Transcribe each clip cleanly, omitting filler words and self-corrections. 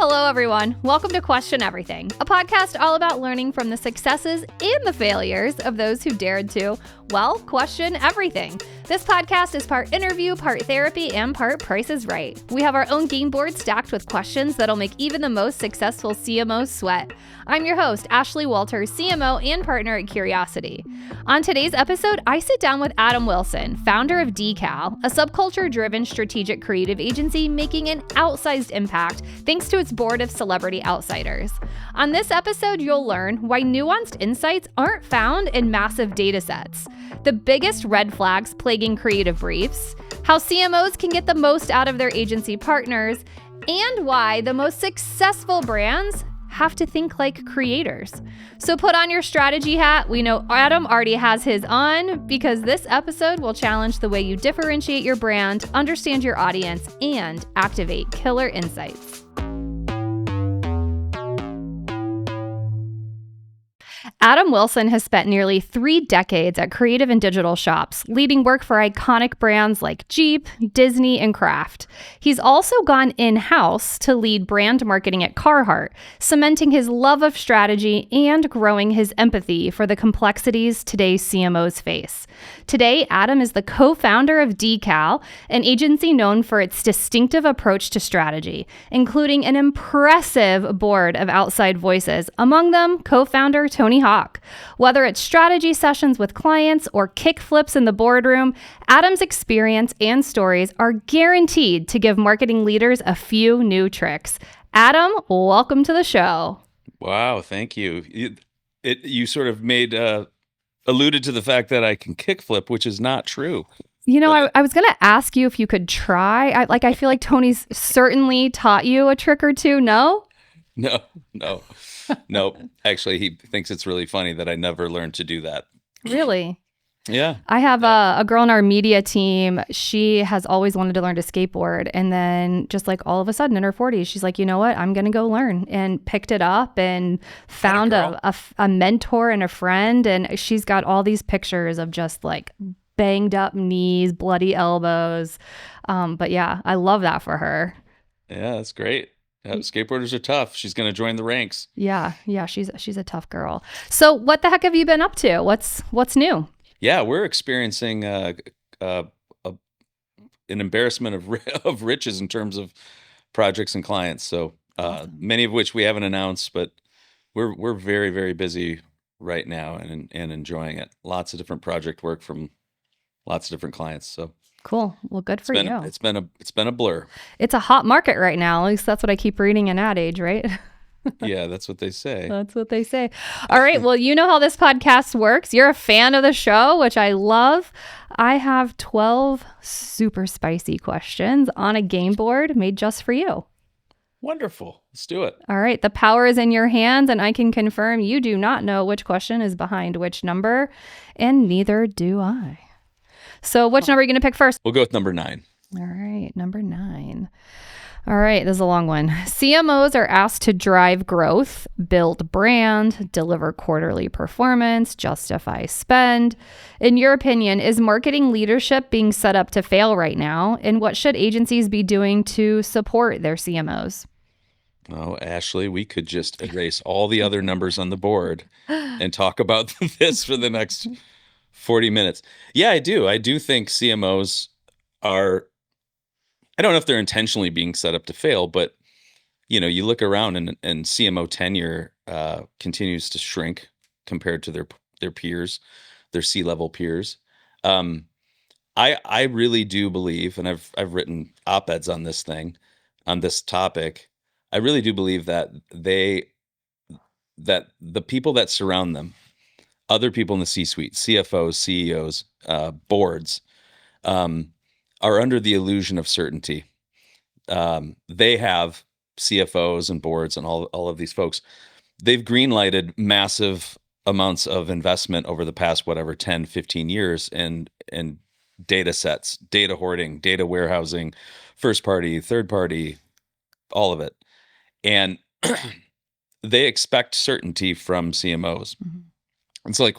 Hello, everyone. Welcome to Question Everything, a podcast all about learning from the successes and the failures of those who dared to, well, question everything. This podcast is part interview, part therapy, and part Price is Right. We have our own game board stacked with questions that'll make even the most successful CMOs sweat. I'm your host, Ashley Walters, CMO and partner at Curiosity. On today's episode, I sit down with Adam Wilson, founder of Decal, a subculture-driven strategic creative agency making an outsized impact thanks to its board of celebrity outsiders. On this episode, you'll learn why nuanced insights aren't found in massive data sets, the biggest red flags plaguing creative briefs, how CMOs can get the most out of their agency partners, and why the most successful brands have to think like creators. So put on your strategy hat. We know Adam already has his on because this episode will challenge the way you differentiate your brand, understand your audience, and activate killer insights. Adam Wilson has spent nearly 3 decades at creative and digital shops, leading work for iconic brands like Jeep, Disney, and Kraft. He's also gone in-house to lead brand marketing at Carhartt, cementing his love of strategy and growing his empathy for the complexities today's CMOs face. Today, Adam is the co-founder of Decal, an agency known for its distinctive approach to strategy, including an impressive board of outside voices, among them co-founder Tony Hawk. Whether it's strategy sessions with clients or kick flips in the boardroom, Adam's experience and stories are guaranteed to give marketing leaders a few new tricks. Adam, welcome to the show. Wow, thank you. You sort of alluded to the fact that I can kickflip, which is not true. You know, I was going to ask you if you could try. I feel like Tony's certainly taught you a trick or two. No? No. Actually, he thinks it's really funny that I never learned to do that. Really? Yeah. I have a girl in our media team. She has always wanted to learn to skateboard. And then just like all of a sudden in her 40s, she's like, you know what? I'm going to go learn, and picked it up and found a mentor and a friend. And she's got all these pictures of just like banged up knees, bloody elbows. But yeah, I love that for her. Yeah, that's great. Yeah, skateboarders are tough. She's going to join the ranks. Yeah, she's a tough girl. So what the heck have you been up to? What's new? Yeah, we're experiencing an embarrassment of riches in terms of projects and clients. So awesome. Many of which we haven't announced, but we're very, very busy right now and enjoying it. Lots of different project work from lots of different clients. So cool. Well, good for you. It's been a blur. It's a hot market right now. At least that's what I keep reading in Ad Age, right? Yeah, that's what they say. That's what they say. All right. Well, you know how this podcast works. You're a fan of the show, which I love. I have 12 super spicy questions on a game board made just for you. Wonderful. Let's do it. All right. The power is in your hands, and I can confirm you do not know which question is behind which number, and neither do I. So which number are you going to pick first? We'll go with number 9. All right. Number 9. All right, this is a long one. CMOs are asked to drive growth, build brand, deliver quarterly performance, justify spend. In your opinion, is marketing leadership being set up to fail right now? And what should agencies be doing to support their CMOs? Oh, Ashley, we could just erase all the other numbers on the board and talk about this for the next 40 minutes. Yeah, I do. I do think CMOs are... I don't know if they're intentionally being set up to fail, but you look around and CMO tenure continues to shrink compared to their peers, their C-level peers. I really do believe, and I've written op-eds on this topic. I really do believe that the people that surround them, other people in the C-suite, CFOs, CEOs, boards, are under the illusion of certainty. They have CFOs and boards and all of these folks. They've green-lighted massive amounts of investment over the past, 10, 15 years in data sets, data hoarding, data warehousing, first party, third party, all of it. And they expect certainty from CMOs. Mm-hmm. It's like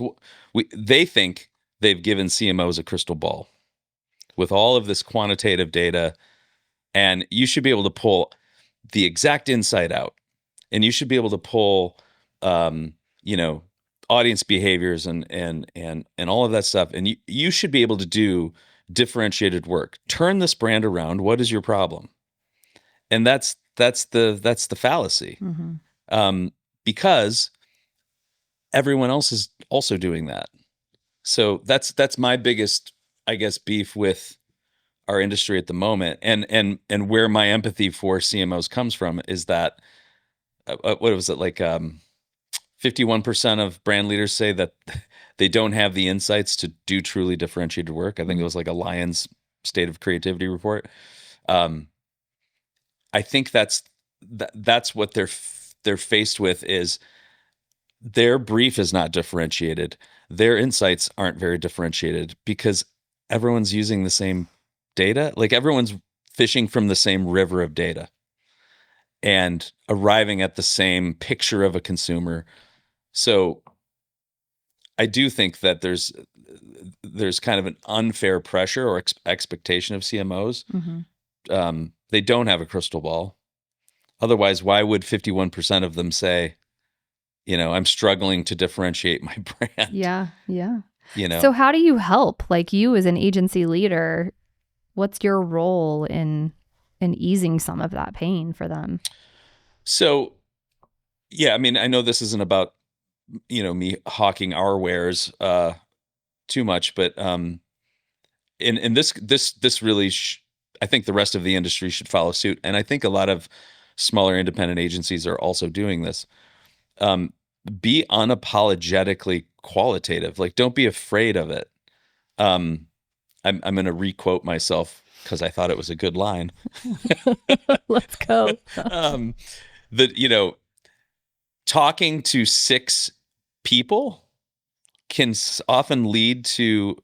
they think they've given CMOs a crystal ball with all of this quantitative data, and you should be able to pull the exact insight out, and you should be able to pull, you know, audience behaviors and all of that stuff, and you should be able to do differentiated work. Turn this brand around. What is your problem? And that's the fallacy, because everyone else is also doing that. So that's my biggest, I guess, beef with our industry at the moment, and where my empathy for CMOs comes from is that what was it, like 51% of brand leaders say that they don't have the insights to do truly differentiated work. I think it was like a Lions State of Creativity report. I think that's what they're faced with, is their brief is not differentiated. Their insights aren't very differentiated because everyone's using the same data. Like, everyone's fishing from the same river of data and arriving at the same picture of a consumer. So I do think that there's kind of an unfair pressure or expectation of CMOs. They don't have a crystal ball. Otherwise, why would 51% of them say, you know, I'm struggling to differentiate my brand? Yeah. You know. So how do you help? Like, you as an agency leader, what's your role in easing some of that pain for them? So, yeah, I mean, I know this isn't about, you know, me hawking our wares too much, but in this really, I think the rest of the industry should follow suit, and I think a lot of smaller independent agencies are also doing this. Be unapologetically qualitative. Like, don't be afraid of it. I'm going to requote myself because I thought it was a good line. Let's go. That, you know, talking to 6 people can often lead to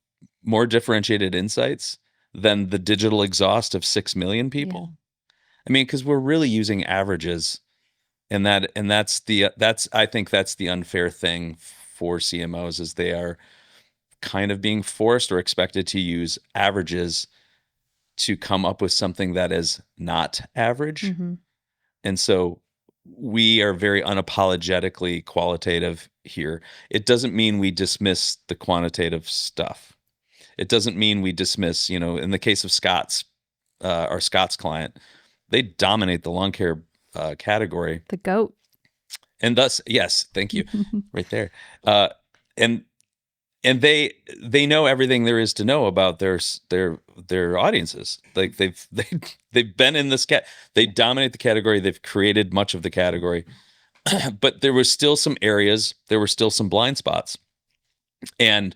more differentiated insights than the digital exhaust of 6 million people. Yeah. I mean, because we're really using averages, and that's I think that's the unfair thing for CMOs, is they are kind of being forced or expected to use averages to come up with something that is not average. And so we are very unapologetically qualitative here. It doesn't mean we dismiss the quantitative stuff. It doesn't mean we dismiss, you know, in the case of Scott's, our Scott's client, they dominate the lawn care category. The GOAT. And thus, yes, thank you, right there. And they know everything there is to know about their audiences. Like, they've been in this they dominate the category. They've created much of the category, but there was still some areas. There were still some blind spots, and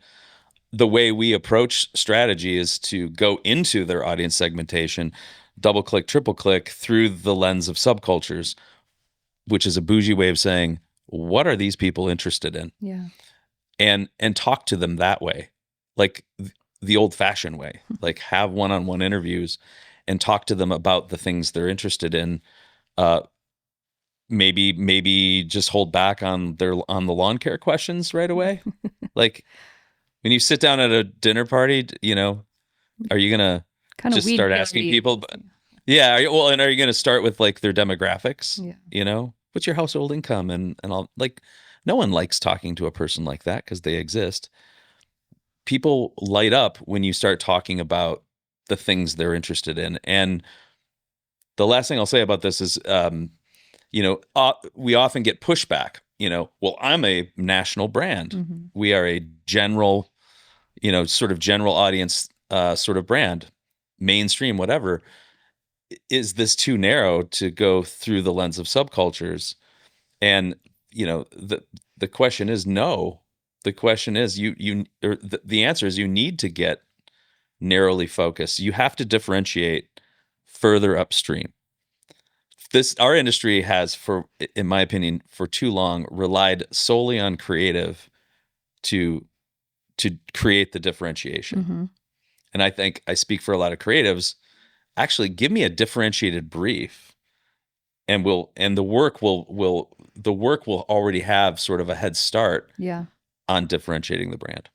the way we approach strategy is to go into their audience segmentation, double click, triple click through the lens of subcultures, which is a bougie way of saying, what are these people interested in? Yeah. And talk to them that way, like the old-fashioned way, like have one-on-one interviews and talk to them about the things they're interested in. Maybe just hold back on the lawn care questions right away. Like, when you sit down at a dinner party, you know, are you gonna just start asking people? Yeah, are you gonna start with like their demographics? Yeah. You know, what's your household income and all? Like, no one likes talking to a person like that because they exist. People light up when you start talking about the things they're interested in. And the last thing I'll say about this is, you know, we often get pushback. You know, well, I'm a national brand. We are a general, you know, sort of general audience sort of brand, mainstream, whatever. Is this too narrow to go through the lens of subcultures? And, you know, the question is no. The question is the answer is you need to get narrowly focused. You have to differentiate further upstream. Our industry has, in my opinion, for too long relied solely on creative to create the differentiation. And I think I speak for a lot of creatives. Actually, give me a differentiated brief, and the work will already have sort of a head start. Yeah. On differentiating the brand.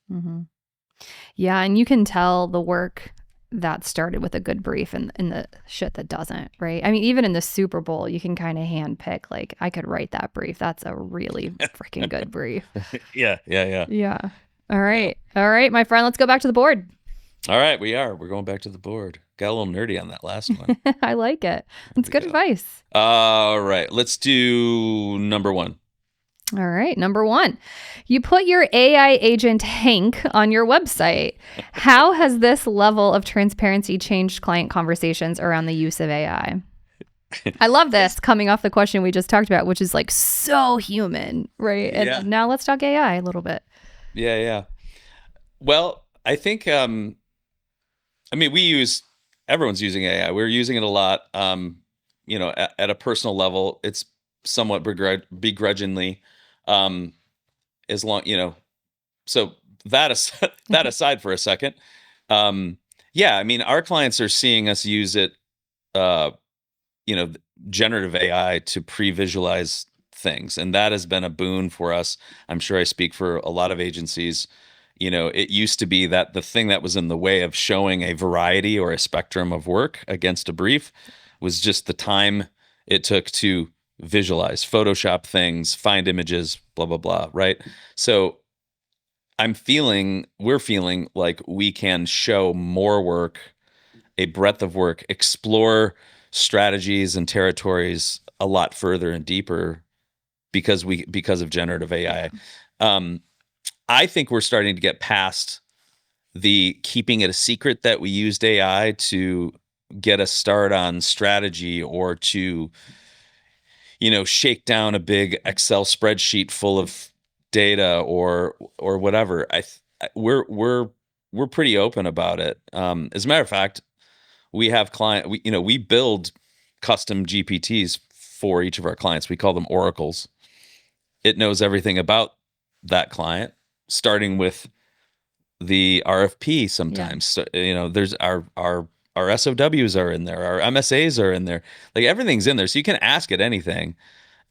Yeah, and you can tell the work that started with a good brief and the shit that doesn't, right? I mean, even in the Super Bowl, you can kind of hand pick, like, I could write that brief. That's a really freaking good brief. Yeah. Yeah. All right. All right, my friend, let's go back to the board. All right, we're going back to the board. Got a little nerdy on that last one. I like it. It's good advice. All right, let's do number one. All right, number one, you put your AI agent Hank on your website. How has this level of transparency changed client conversations around the use of AI? I love this coming off the question we just talked about, which is like so human, right? And now let's talk AI a little bit. Yeah. Well, I think, everyone's using AI. We're using it a lot. At a personal level, it's somewhat begrudgingly, as long, so that aside for a second. Our clients are seeing us use it, generative AI to pre-visualize things. And that has been a boon for us. I'm sure I speak for a lot of agencies. It used to be that the thing that was in the way of showing a variety or a spectrum of work against a brief was just the time it took to visualize, Photoshop things, find images, blah, blah, blah, right? So we're feeling like we can show more work, a breadth of work, explore strategies and territories a lot further and deeper because of generative AI. I think we're starting to get past the keeping it a secret that we used AI to get a start on strategy or to, shake down a big Excel spreadsheet full of data or whatever. We're pretty open about it. As a matter of fact, we have we build custom GPTs for each of our clients. We call them oracles. It knows everything about that client, starting with the RFP sometimes. Yeah. So, there's our SOWs are in there, our MSAs are in there. Like everything's in there. So you can ask it anything.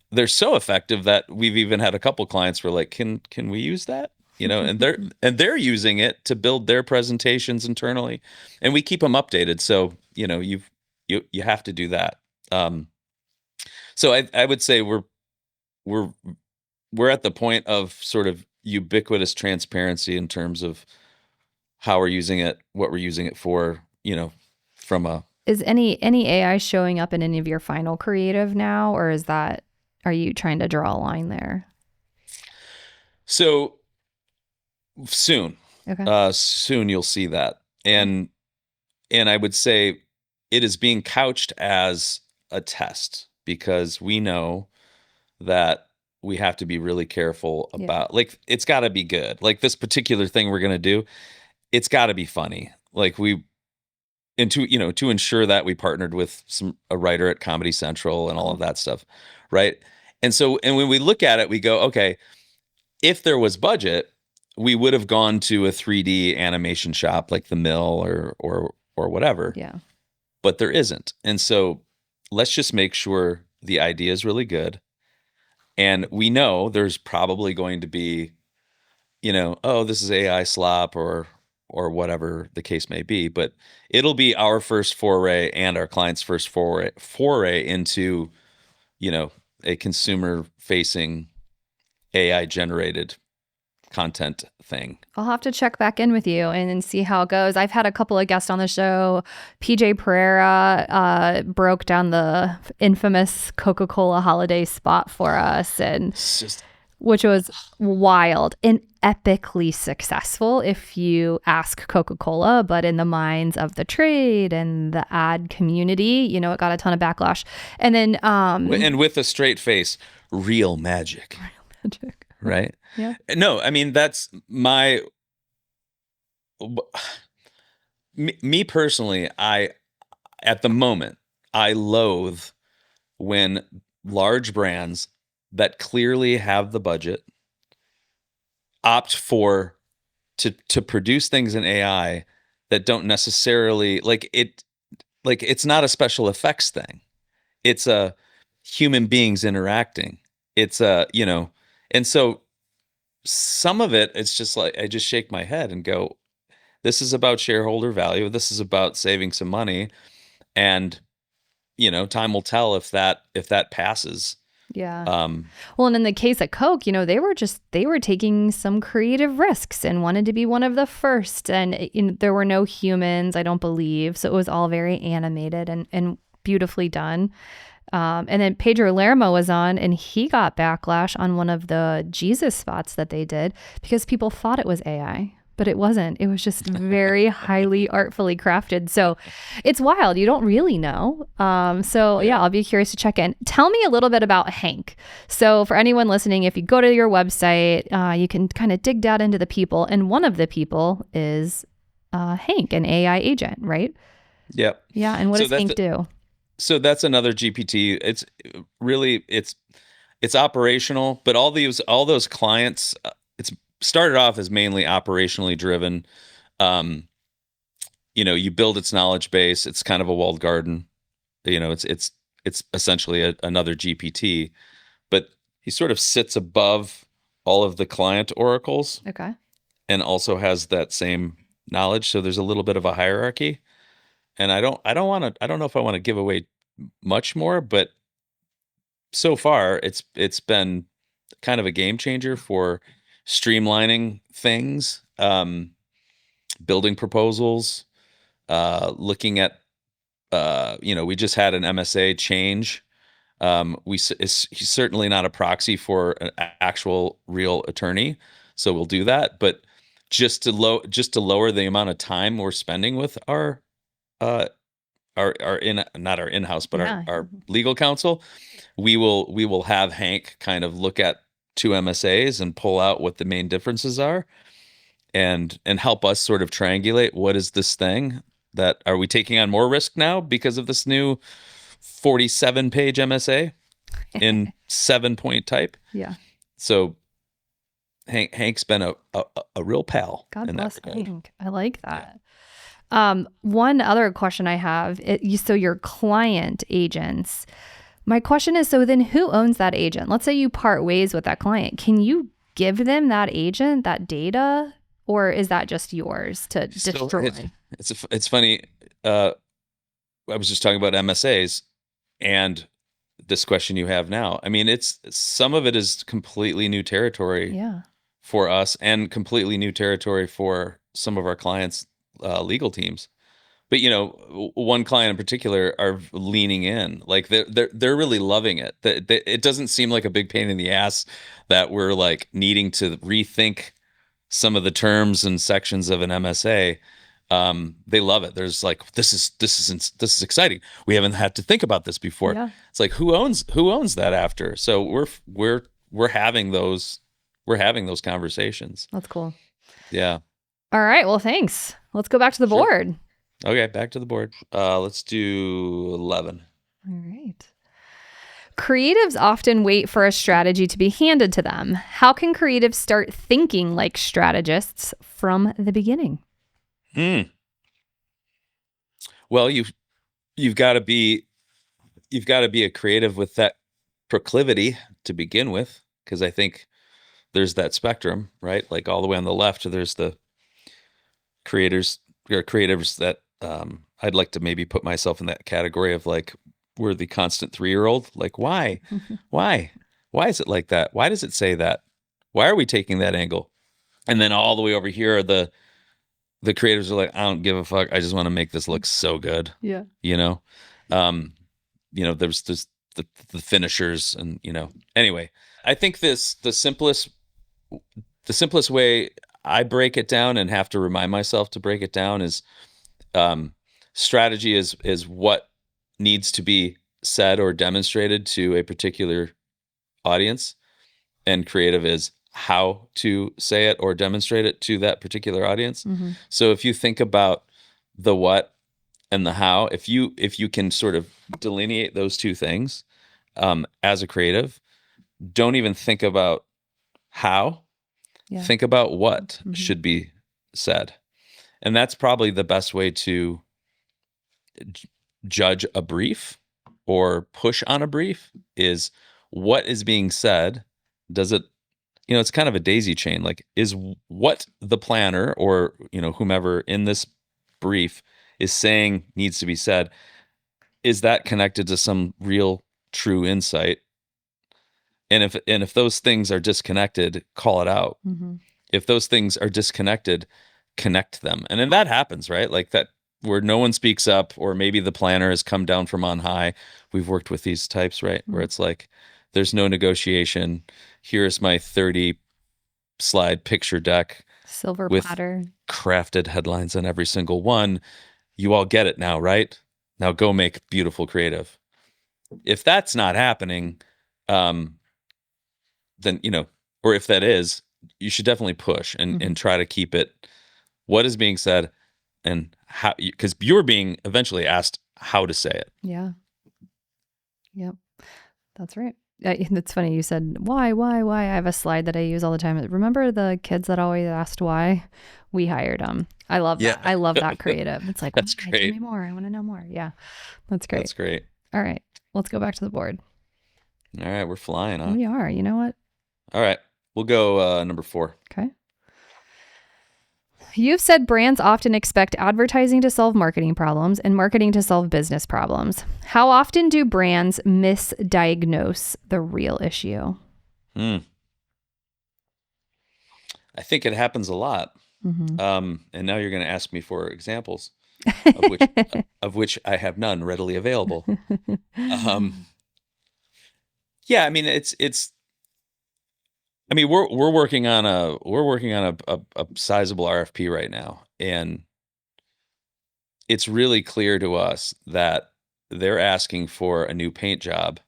They're so effective that we've even had a couple clients were like, can we use that? And they're using it to build their presentations internally, and we keep them updated. So, you have to do that. So I would say we're at the point of sort of ubiquitous transparency in terms of how we're using it, what we're using it for, Is any AI showing up in any of your final creative now, or are you trying to draw a line there? So soon, okay. Soon you'll see that. And I would say it is being couched as a test because we know that we have to be really careful about, like, it's got to be good. Like this particular thing we're going to do, it's got to be funny. Like to ensure that we partnered with a writer at Comedy Central and all of that stuff. Right. And when we look at it, we go, okay, if there was budget, we would have gone to a 3D animation shop like the Mill or whatever. Yeah. But there isn't. And so let's just make sure the idea is really good. And we know there's probably going to be, this is AI slop or whatever the case may be, but it'll be our first foray and our client's first foray into, a consumer facing AI generated content thing. I'll have to check back in with you and see how it goes. I've had a couple of guests on the show. PJ Pereira broke down the infamous Coca-Cola holiday spot for us, which was wild and epically successful if you ask Coca-Cola, but in the minds of the trade and the ad community, it got a ton of backlash. And then and with a straight face, real magic. Right? Yeah. No, I mean, that's me personally, at the moment, I loathe when large brands that clearly have the budget opt to produce things in AI that don't necessarily it's not a special effects thing. It's a human beings interacting. It's and so some of it's just like, I just shake my head and go, This is about shareholder value. This is about saving some money. And, time will tell if that passes. Yeah. Well, and in the case of Coke, they were taking some creative risks and wanted to be one of the first. And there were no humans, I don't believe. So it was all very animated and beautifully done. And then Pedro Lermo was on, and he got backlash on one of the Jesus spots that they did because people thought it was AI. But it wasn't. It was just very highly artfully crafted. So it's wild. You don't really know. So yeah, I'll be curious to check in. Tell me a little bit about Hank. So for anyone listening, if you go to your website, you can kind of dig down into the people. And one of the people is Hank, an AI agent, right? Yep. Yeah. And what does Hank do? So that's another GPT. It's really, it's operational, but all those clients, it's started off as mainly operationally driven. You build its knowledge base. It's kind of a walled garden. It's essentially another GPT, but he sort of sits above all of the client oracles. Okay. And also has that same knowledge. So there's a little bit of a hierarchy. And I don't know if I want to give away much more, but so far it's been kind of a game changer for streamlining things, building proposals, looking at, we just had an MSA change. He's certainly not a proxy for an actual real attorney, so we'll do that. But just to lower the amount of time we're spending with our not our in-house, but our legal counsel, we will have Hank kind of look at two MSAs and pull out what the main differences are, and help us sort of triangulate what is this thing that are we taking on more risk now because of this new 47-page MSA in 7-point type. Yeah. So Hank's been a real pal. God bless Hank. I like that. Yeah. One other question I have, so your client agents, my question is, so then who owns that agent? Let's say you part ways with that client. Can you give them that agent, that data, or is that just yours to destroy? It's funny. I was just talking about MSAs and this question you have now. I mean, some of it is completely new territory for us and completely new territory for some of our clients' legal teams. But one client in particular are leaning in, like they're really loving it. It doesn't seem like a big pain in the ass that we're like needing to rethink some of the terms and sections of an MSA. They love it. There's like, this is exciting. We haven't had to think about this before. Yeah. It's like, who owns that after? So we're having those conversations. That's cool. Yeah. All right. Well, thanks. Let's go back to the board. Okay, back to the board. Let's do 11. All right. Creatives often wait for a strategy to be handed to them. How can creatives start thinking like strategists from the beginning? Well, you've got to be a creative with that proclivity to begin with, because I think there's that spectrum, right? Like all the way on the left, there's the creators or creatives that I'd like to maybe put myself in that category of like, we're the constant 3-year-old. Like, why? Why is it like that? Why does it say that? Why are we taking that angle? And then all the way over here are the creators are like, I don't give a fuck. I just want to make this look so good. Yeah. There's this, the finishers and, anyway, I think the simplest way I break it down and have to remind myself to break it down is, strategy is what needs to be said or demonstrated to a particular audience, and creative is how to say it or demonstrate it to that particular audience. Mm-hmm. So if you think about the what and the how, if you can sort of delineate those two things, as a creative, don't even think about how. Yeah. Think about what should be said. And that's probably the best way to judge a brief or push on a brief, is what is being said. Does it it's kind of a daisy chain. Like, is what the planner or, whomever in this brief is saying needs to be said, is that connected to some real true insight? And if those things are disconnected, call it out. Mm-hmm. If those things are disconnected, connect them. And then that happens, right? Like that, where no one speaks up, or maybe the planner has come down from on high. We've worked with these types, right? Mm-hmm. Where it's like, there's no negotiation. Here's my 30 slide picture deck Silver with platter. crafted headlines on every single one. You all get it now, right? Now go make beautiful creative. If that's not happening, then, or if that is, you should definitely push and try to keep it what is being said and how, because you're being eventually asked how to say it. Yeah. Yep. That's right. It's funny. You said, why? I have a slide that I use all the time. Remember the kids that always asked why? We hired them. I love that. I love that creative. It's like, that's why? great. Tell me more. I want to know more. Yeah. That's great. That's great. All right. Let's go back to the board. All right. We're flying, huh? We are. You know what? All right. We'll go number 4. Okay. You've said brands often expect advertising to solve marketing problems and marketing to solve business problems. How often do brands misdiagnose the real issue? I think it happens a lot. Mm-hmm. And now you're going to ask me for examples of which I have none readily available. Yeah, I mean, we're working on a sizable RFP right now, and it's really clear to us that they're asking for a new paint job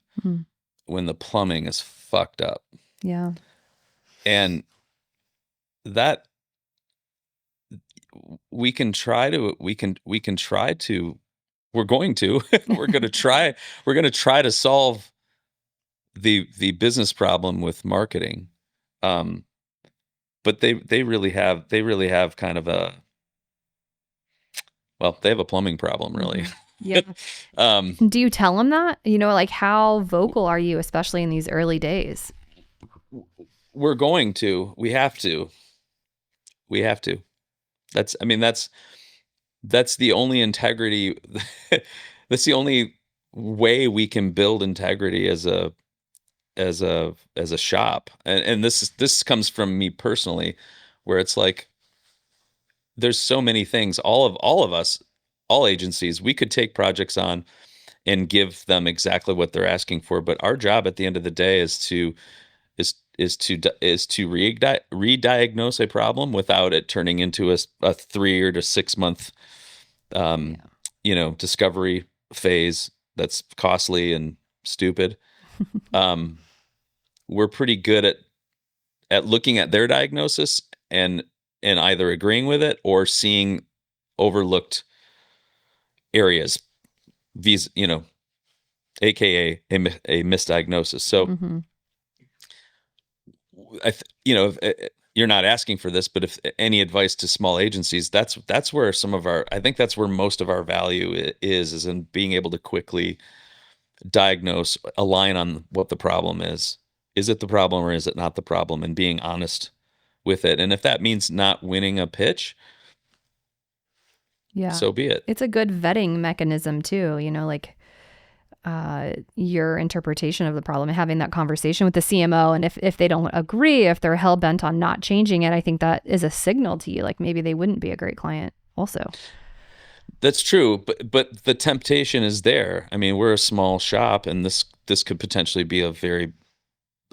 when the plumbing is fucked up. Yeah. And that we're going to try to solve the business problem with marketing. But they really have kind of they have a plumbing problem, really. Yeah. Do you tell them that? Like, how vocal are you, especially in these early days? We're going to. We have to. That's the only integrity. That's the only way we can build integrity as a shop. And this comes from me personally, where it's like, there's so many things, all of us, all agencies, we could take projects on and give them exactly what they're asking for. But our job at the end of the day is to re-diagnose a problem without it turning into a 3 or to 6 month, discovery phase that's costly and stupid. We're pretty good at looking at their diagnosis and either agreeing with it or seeing overlooked areas, these, AKA a misdiagnosis. So, you're not asking for this, but if any advice to small agencies, that's where I think that's where most of our value is in being able to quickly diagnose, align on what the problem is. Is it the problem or is it not the problem? And being honest with it. And if that means not winning a pitch, so be it. It's a good vetting mechanism too, like your interpretation of the problem and having that conversation with the CMO. And if they don't agree, if they're hell bent on not changing it, I think that is a signal to you, like maybe they wouldn't be a great client also. That's true, but the temptation is there. I mean, we're a small shop, and this could potentially be a very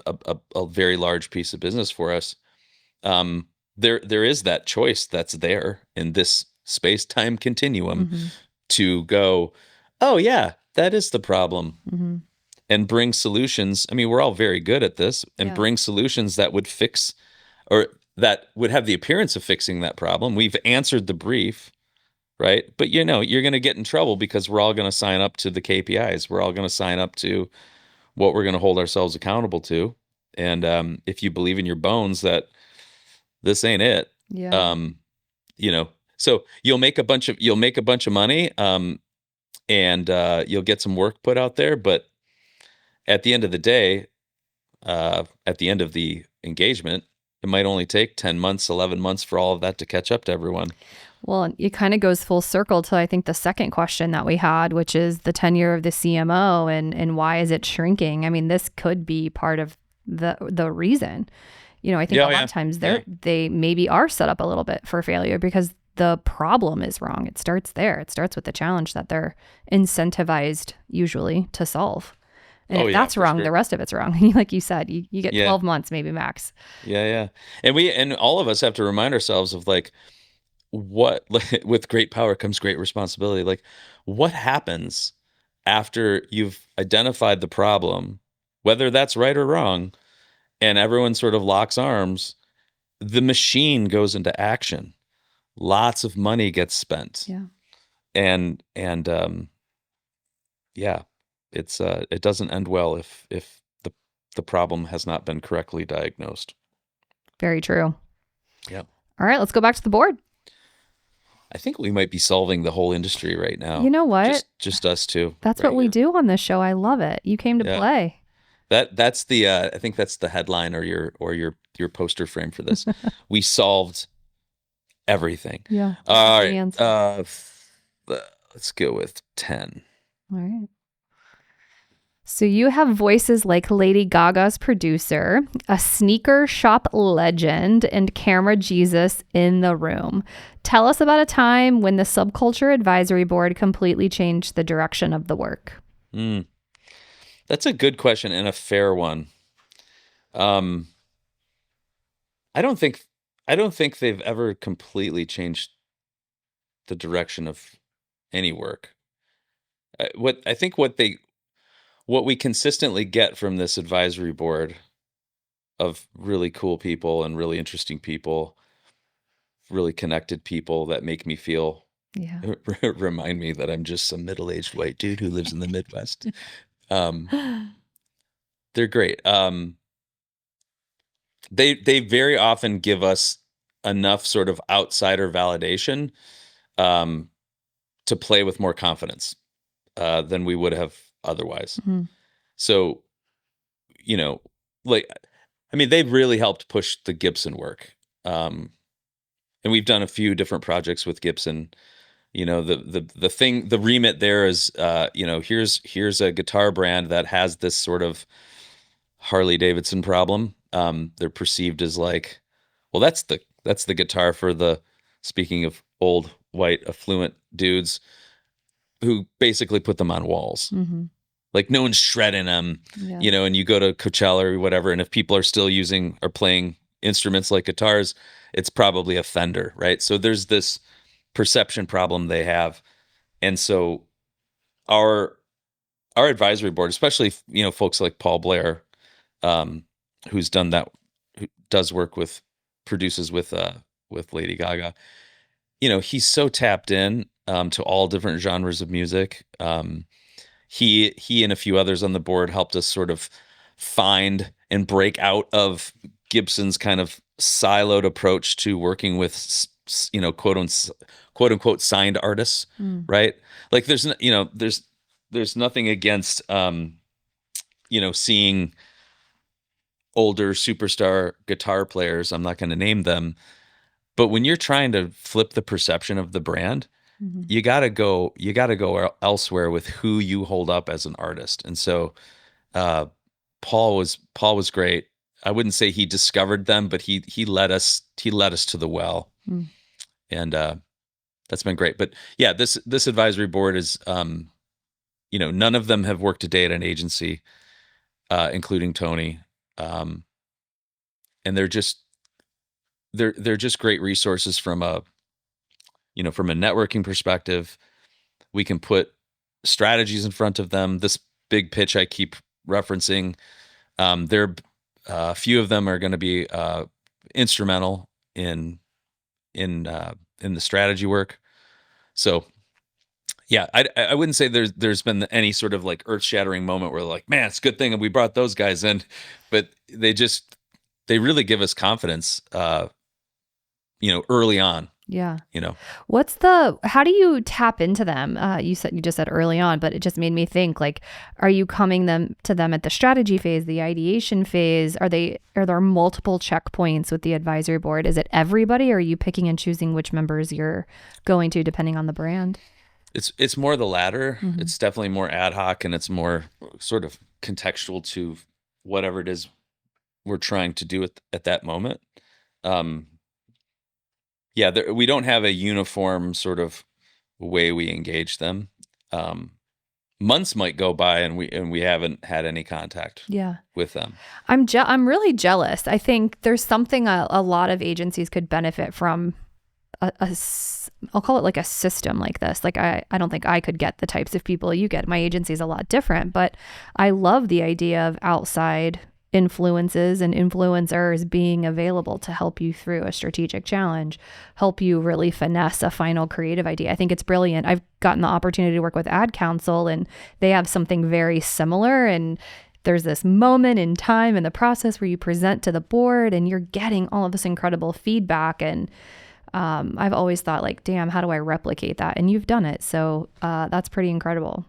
large piece of business for us. There is that choice that's there in this space-time continuum to go, oh yeah, that is the problem, and bring solutions. I mean, we're all very good at this, and bring solutions that would fix, or that would have the appearance of fixing that problem. We've answered the brief. Right. But, you're going to get in trouble because we're all going to sign up to the KPIs. We're all going to sign up to what we're going to hold ourselves accountable to. And if you believe in your bones that this ain't it, so you'll make a bunch of money, and you'll get some work put out there. But at the end of the day, at the end of the engagement, it might only take 10 months, 11 months for all of that to catch up to everyone. Well, it kind of goes full circle to, I think, the second question that we had, which is the tenure of the CMO and why is it shrinking? I mean, this could be part of the reason. I think a lot of times they maybe are set up a little bit for failure because the problem is wrong. It starts there. It starts with the challenge that they're incentivized usually to solve. And if that's wrong, the rest of it's wrong. Like you said, you get 12 months, maybe max. Yeah. And all of us have to remind ourselves of like, what with great power comes great responsibility. Like, what happens after you've identified the problem, whether that's right or wrong, and everyone sort of locks arms, the machine goes into action. Lots of money gets spent. Yeah. And it's it doesn't end well if the problem has not been correctly diagnosed. Very true. Yeah. All right, let's go back to the board. I think we might be solving the whole industry right now. You know what? Just us two. That's what we do on this show. I love it. You came to play. That's the I think that's the headline or your poster frame for this. We solved everything. Yeah. All right. Let's go with 10. All right. So you have voices like Lady Gaga's producer, a sneaker shop legend, and camera Jesus in the room. Tell us about a time when the Subculture Advisory Board completely changed the direction of the work. That's a good question and a fair one. I don't think they've ever completely changed the direction of any work. What we consistently get from this advisory board of really cool people and really interesting people, really connected people that make me feel, remind me that I'm just some middle-aged white dude who lives in the Midwest. They're great. They very often give us enough sort of outsider validation to play with more confidence than we would have otherwise. Mm-hmm. So, they've really helped push the Gibson work. And we've done a few different projects with Gibson. The remit there is, here's a guitar brand that has this sort of Harley Davidson problem. They're perceived as like, well, that's the guitar for speaking of old white affluent dudes who basically put them on walls. Mm-hmm. Like no one's shredding them, and you go to Coachella or whatever. And if people are still using or playing instruments like guitars, it's probably a Fender, right? So there's this perception problem they have. And so our advisory board, especially, folks like Paul Blair, who's done that, who does work produces with Lady Gaga, he's so tapped in to all different genres of music. He and a few others on the board helped us sort of find and break out of Gibson's kind of siloed approach to working with, quote unquote signed artists, right? Like there's nothing against, seeing older superstar guitar players. I'm not going to name them, but when you're trying to flip the perception of the brand, you gotta go elsewhere with who you hold up as an artist. And so, Paul was great. I wouldn't say he discovered them, but he led us to the well, and that's been great. But yeah, this advisory board is, none of them have worked a day at an agency, including Tony, and they're just great resources from a networking perspective. We can put strategies in front of them. This big pitch I keep referencing, a few of them are going to be instrumental in the strategy work. So yeah, I wouldn't say there's been any sort of like earth-shattering moment where like, man, it's a good thing we brought those guys in, but they really give us confidence, early on. Yeah. you know. How do you tap into them? You just said early on, but it just made me think, like, are you coming to them at the strategy phase, the ideation phase? Are there multiple checkpoints with the advisory board? Is it everybody, or are you picking and choosing which members you're going to depending on the brand? It's more the latter. Mm-hmm. It's definitely more ad hoc, and it's more sort of contextual to whatever it is we're trying to do at that moment. Yeah, we don't have a uniform sort of way we engage them. Months might go by and we haven't had any contact with them. I'm really jealous. I think there's something a lot of agencies could benefit from. I'll call it like a system like this. Like I don't think I could get the types of people you get. My agency is a lot different, but I love the idea of outside influences and influencers being available to help you through a strategic challenge, help you really finesse a final creative idea. I think it's brilliant. I've gotten the opportunity to work with Ad Council, and they have something very similar. And there's this moment in time in the process where you present to the board and you're getting all of this incredible feedback. And I've always thought, like, damn, how do I replicate that? And you've done it. So that's pretty incredible.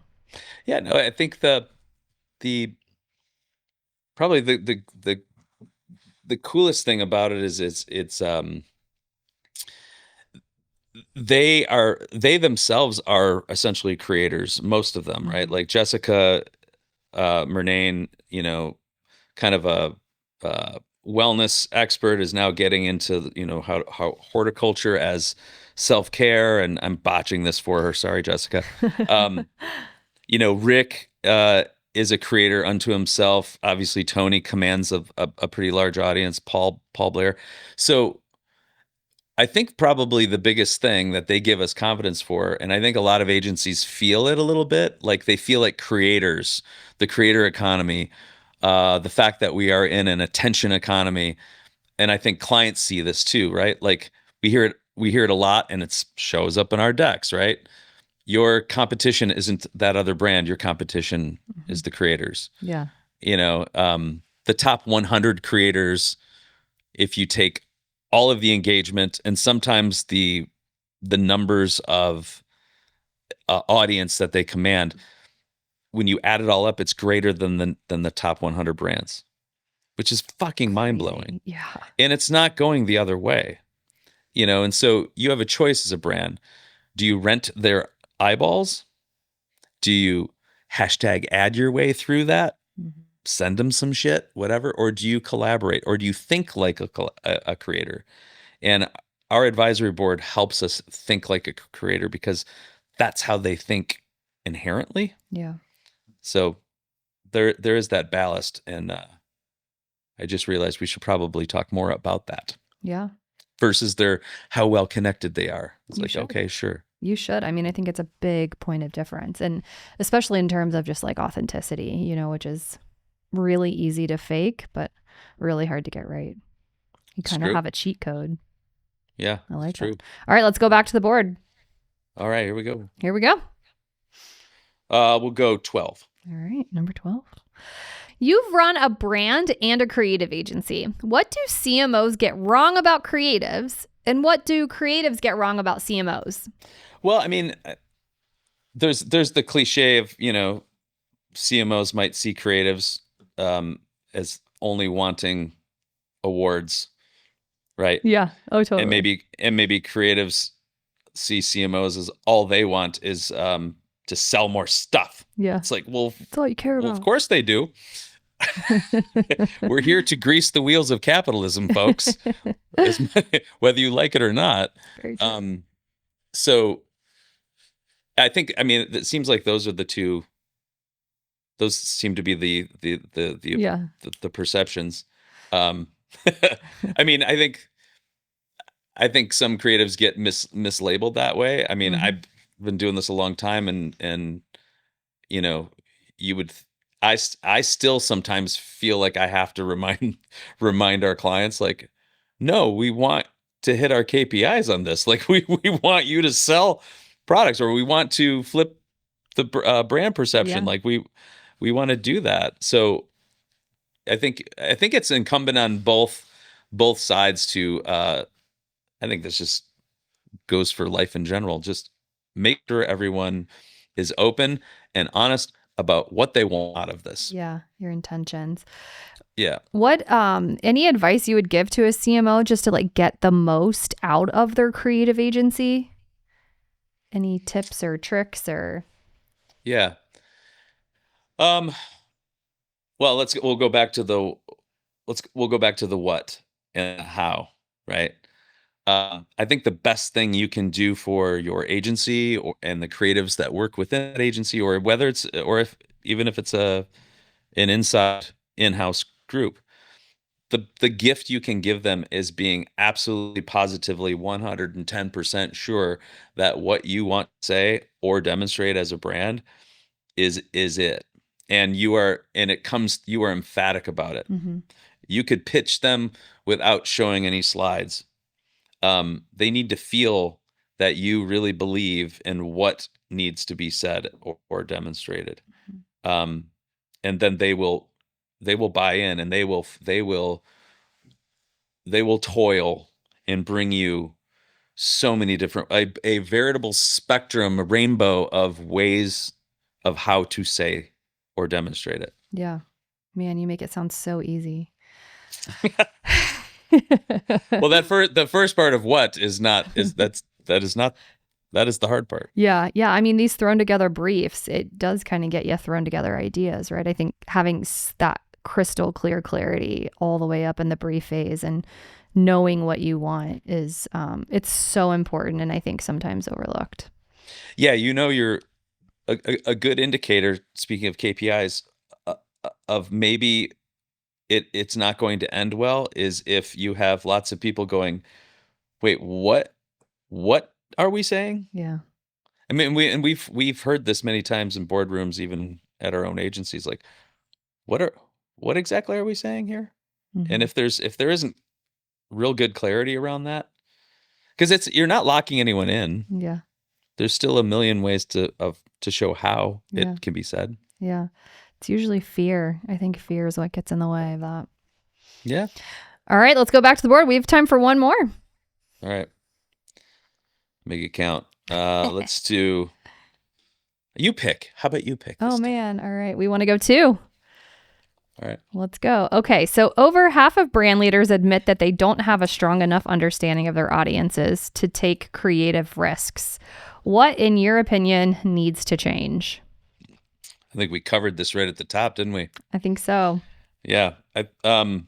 Yeah, no, I think the probably the coolest thing about it is it's they themselves are essentially creators, most of them, right? Like Jessica Murnane, kind of a wellness expert, is now getting into how horticulture as self-care, and I'm botching this for her, sorry Jessica. Rick is a creator unto himself. Obviously Tony commands a pretty large audience, Paul Blair. So I think probably the biggest thing that they give us confidence for, and I think a lot of agencies feel it a little bit, like they feel like creators, the creator economy, the fact that we are in an attention economy. And I think clients see this too, right? Like we hear it a lot, and it shows up in our decks, right? Your competition isn't that other brand. Your competition is the creators. Yeah. The top 100 creators, if you take all of the engagement and sometimes the numbers of audience that they command, when you add it all up, it's greater than the top 100 brands, which is fucking mind-blowing. Yeah. And it's not going the other way, and so you have a choice as a brand. Do you rent their eyeballs? Do you hashtag ad your way through that? Mm-hmm. Send them some shit, whatever. Or do you collaborate? Or do you think like a creator? And our advisory board helps us think like a creator because that's how they think inherently. Yeah. So there is that ballast. And I just realized we should probably talk more about that. Yeah. Versus how well connected they are. It's like, okay, sure. You should. I mean, I think it's a big point of difference, and especially in terms of just like authenticity, which is really easy to fake, but really hard to get right. You kind of have a cheat code. Yeah, I like that. All right, let's go back to the board. All right, here we go. We'll go 12. All right, number 12. You've run a brand and a creative agency. What do CMOs get wrong about creatives, and what do creatives get wrong about CMOs? Well, I mean, there's the cliche of, CMOs might see creatives as only wanting awards, right? Yeah. Oh, totally. And maybe creatives see CMOs as all they want is to sell more stuff. Yeah. It's like, well, that's all you care about. Of course they do. We're here to grease the wheels of capitalism, folks, whether you like it or not. Very true. So it seems like those are the two. Those seem to be the perceptions. I think some creatives get mislabeled that way. I mean, mm-hmm. I've been doing this a long time, and I still sometimes feel like I have to remind our clients, like, no, we want to hit our KPIs on this. Like we want you to sell products, or we want to flip the brand perception. Yeah. Like we want to do that. So I think it's incumbent on both sides to I think that's just goes for life in general. Just make sure everyone is open and honest about what they want out of this. Yeah, your intentions. Yeah. What any advice you would give to a CMO just to like get the most out of their creative agency? Any tips or tricks or? Yeah. Well, we'll go back to the what and how, right? I think the best thing you can do for your agency and the creatives that work within that agency, or whether it's, or if even if it's an inside in-house group, the gift you can give them is being absolutely positively 110% sure that what you want to say or demonstrate as a brand is it. And you are emphatic about it. Mm-hmm. You could pitch them without showing any slides. They need to feel that you really believe in what needs to be said or demonstrated. And then they will buy in, and they will toil and bring you so many different, a veritable spectrum, a rainbow of ways of how to say or demonstrate it. Yeah. Man, you make it sound so easy. Well, the first part of what is not, that is the hard part. Yeah. Yeah. I mean, these thrown together briefs, it does kind of get you thrown together ideas, right? I think having that crystal clear clarity all the way up in the brief phase and knowing what you want is, it's so important. And I think sometimes overlooked. Yeah. You're a good indicator, speaking of KPIs, of maybe it's not going to end well, is if you have lots of people going, wait, what are we saying? Yeah. I mean, we've heard this many times in boardrooms, even at our own agencies, like, what exactly are we saying here? Mm-hmm. And if there isn't real good clarity around that, because you're not locking anyone in. Yeah. There's still a million ways to show how it can be said. Yeah. It's usually fear. I think fear is what gets in the way of that. Yeah. All right, let's go back to the board. We have time for one more. All right. Make it count. Let's do, you pick. How about you pick? Oh, man. All right. We want to go 2. All right. Let's go. Okay. So over half of brand leaders admit that they don't have a strong enough understanding of their audiences to take creative risks. What, in your opinion, needs to change? I think we covered this right at the top, didn't we? I think so. Yeah. Well,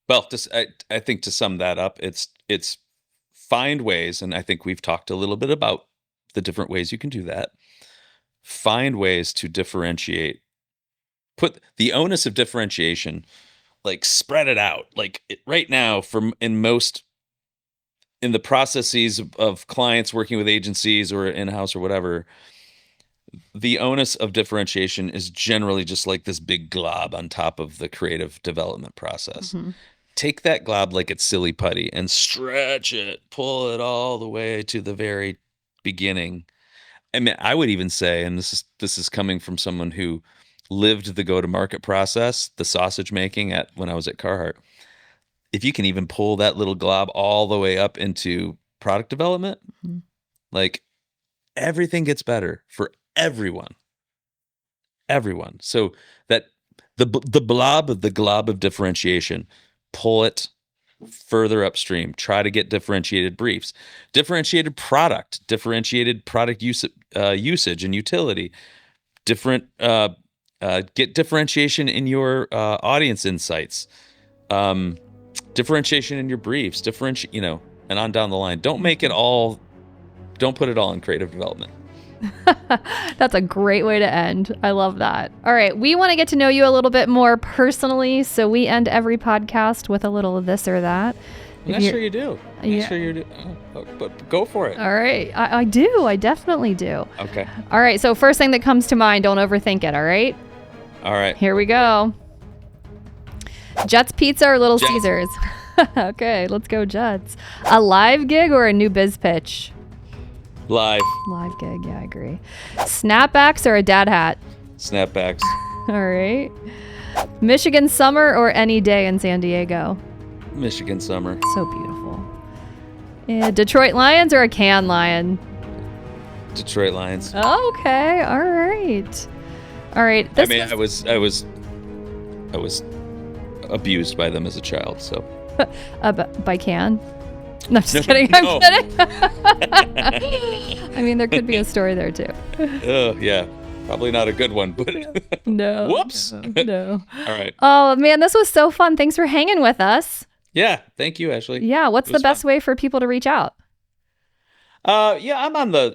I think to sum that up, it's find ways, and I think we've talked a little bit about the different ways you can do that. Find ways to differentiate. Put the onus of differentiation, like spread it out. Like right now, in the processes of clients working with agencies or in-house or whatever, the onus of differentiation is generally just like this big glob on top of the creative development process. Mm-hmm. Take that glob like it's silly putty and stretch it, pull it all the way to the very beginning. I mean, I would even say, and this is coming from someone who lived the go-to-market process, the sausage making when I was at Carhartt. If you can even pull that little glob all the way up into product development, mm-hmm. like everything gets better for everyone. So that the glob of differentiation, pull it further upstream. Try to get differentiated briefs, differentiated product usage and utility. Get differentiation in your audience insights, differentiation in your briefs, and on down the line. Don't put it all in creative development. That's a great way to end. I love that. All right. We want to get to know you a little bit more personally. So we end every podcast with a little of this or that. I'm not sure you do. But go for it. All right. I do. I definitely do. Okay. All right. So first thing that comes to mind, don't overthink it. All right. All right. Here we go. Jets Pizza or Little Caesars? Okay. Let's go Jets. A live gig or a new biz pitch? Live gig, yeah, I agree. Snapbacks or a dad hat? Snapbacks. All right. Michigan summer or any day in San Diego? Michigan summer. So beautiful. Yeah, Detroit Lions or a can lion? Detroit Lions. Okay, all right. All right. I mean, I was abused by them as a child, so. By can? No, I'm just kidding. No. I'm kidding. I mean, there could be a story there too. Oh, yeah. Probably not a good one, but No. Whoops. No. All right. Oh, man, this was so fun. Thanks for hanging with us. Yeah. Thank you, Ashley. Yeah. What's the best way for people to reach out? Yeah,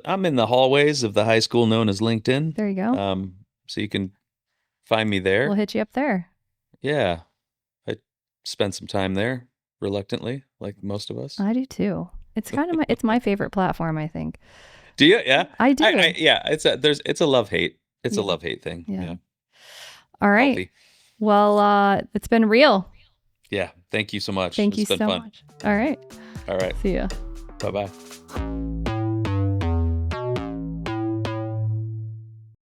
I'm in the hallways of the high school known as LinkedIn. There you go. So you can find me there. We'll hit you up there. Yeah. I spent some time there reluctantly, like most of us. I do too. It's kind of it's my favorite platform, I think. Do you? Yeah. I do. Yeah, it's a love-hate. It's a love-hate thing. Yeah. All right. Healthy. Well, it's been real. Yeah. Thank you so much. Thank you It's been so fun. much. All right. All right. See ya. Bye-bye.